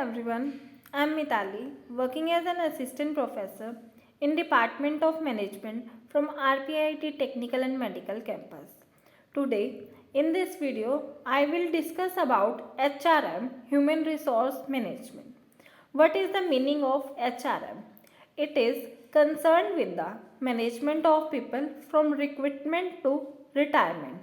everyone. I am Mitali, working as an assistant professor in Department of Management from RPIIT Technical and Medical Campus. Today, in this video, I will discuss about HRM, Human Resource Management. What is the meaning of HRM? It is concerned with the management of people from recruitment to retirement.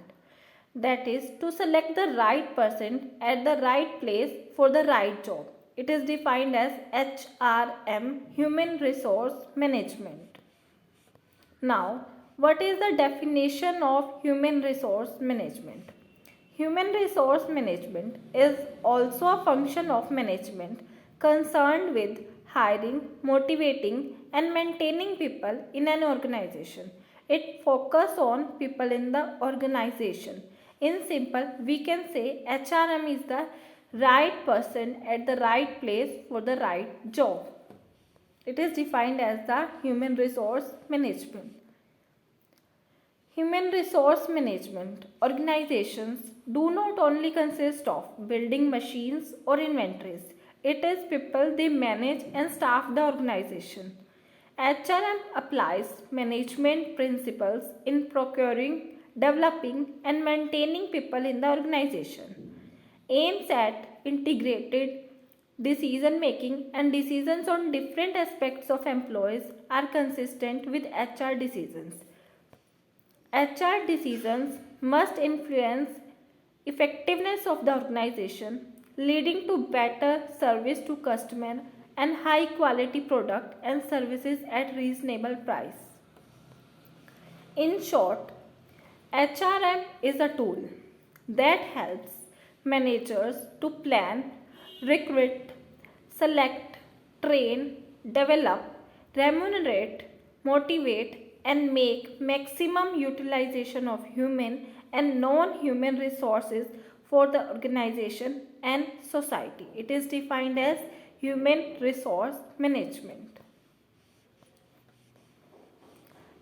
That is to select the right person at the right place for the right job. It is defined as HRM, Human Resource Management. Now, what is the definition of human resource management? Human resource management is also a function of management concerned with hiring, motivating, and maintaining people in an organization. It focuses on people in the organization. In simple, we can say HRM is the right person at the right place for the right job. It is defined as the human resource management. Human resource management organizations do not only consist of building machines or inventories. It is people they manage and staff the organization. HRM applies management principles in procuring, developing, and maintaining people in the organization. Aims at integrated decision making and decisions on different aspects of employees are consistent with HR decisions. HR decisions must influence effectiveness of the organization, leading to better service to customer and high quality product and services at reasonable price. In short, HRM is a tool that helps managers to plan, recruit, select, train, develop, remunerate, motivate, and make maximum utilization of human and non-human resources for the organization and society. It is defined as human resource management.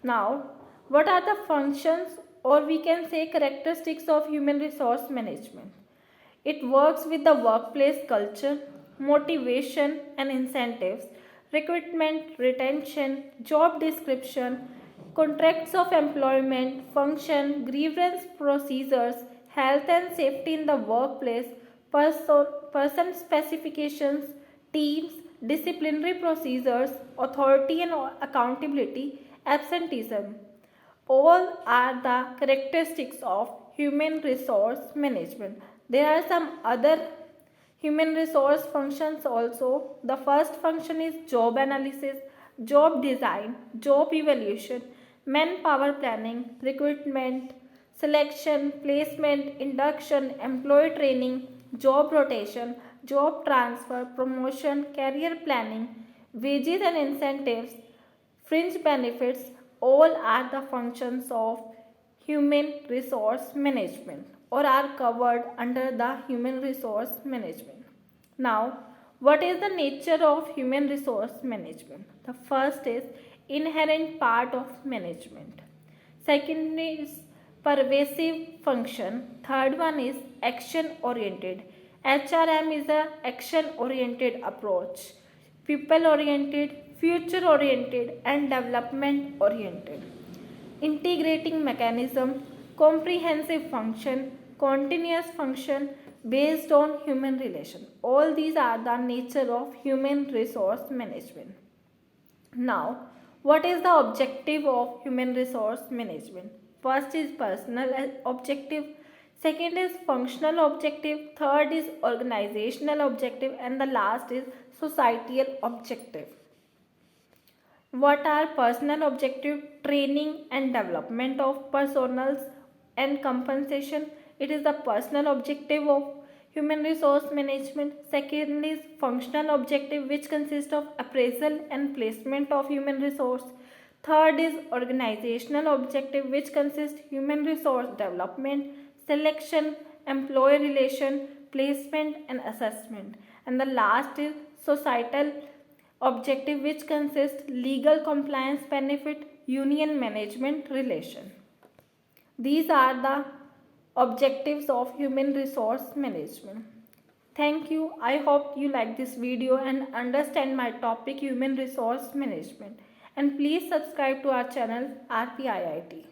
Now, what are the functions or we can say characteristics of human resource management? It works with the workplace culture, motivation and incentives, recruitment, retention, job description, contracts of employment, function, grievance procedures, health and safety in the workplace, person specifications, teams, disciplinary procedures, authority and accountability, absenteeism. All are the characteristics of human resource management. There are some other human resource functions also. The first function is job analysis, job design, job evaluation, manpower planning, recruitment, selection, placement, induction, employee training, job rotation, job transfer, promotion, career planning, wages and incentives, fringe benefits, all are the functions of human resource management or are covered under the human resource management. Now, what is the nature of human resource management? The first is inherent part of management. Second is pervasive function. Third one is action oriented. HRM is a action oriented approach. People oriented, future oriented and development oriented. Integrating mechanism, comprehensive function, continuous function based on human relation. All these are the nature of human resource management. Now, what is the objective of human resource management? First is personal objective, second is functional objective, third is organizational objective and the last is societal objective. What are personal objective? Training and development of personnel and compensation. It is the personal objective of human resource management. Second is functional objective which consists of appraisal and placement of human resource. Third is organizational objective which consists human resource development, selection, employee relation, placement and assessment. And the last is societal objective which consists legal compliance benefit, union management relation. These are the objectives of human resource management. Thank you. I hope you like this video and understand my topic human resource management. And please subscribe to our channel RPIIT.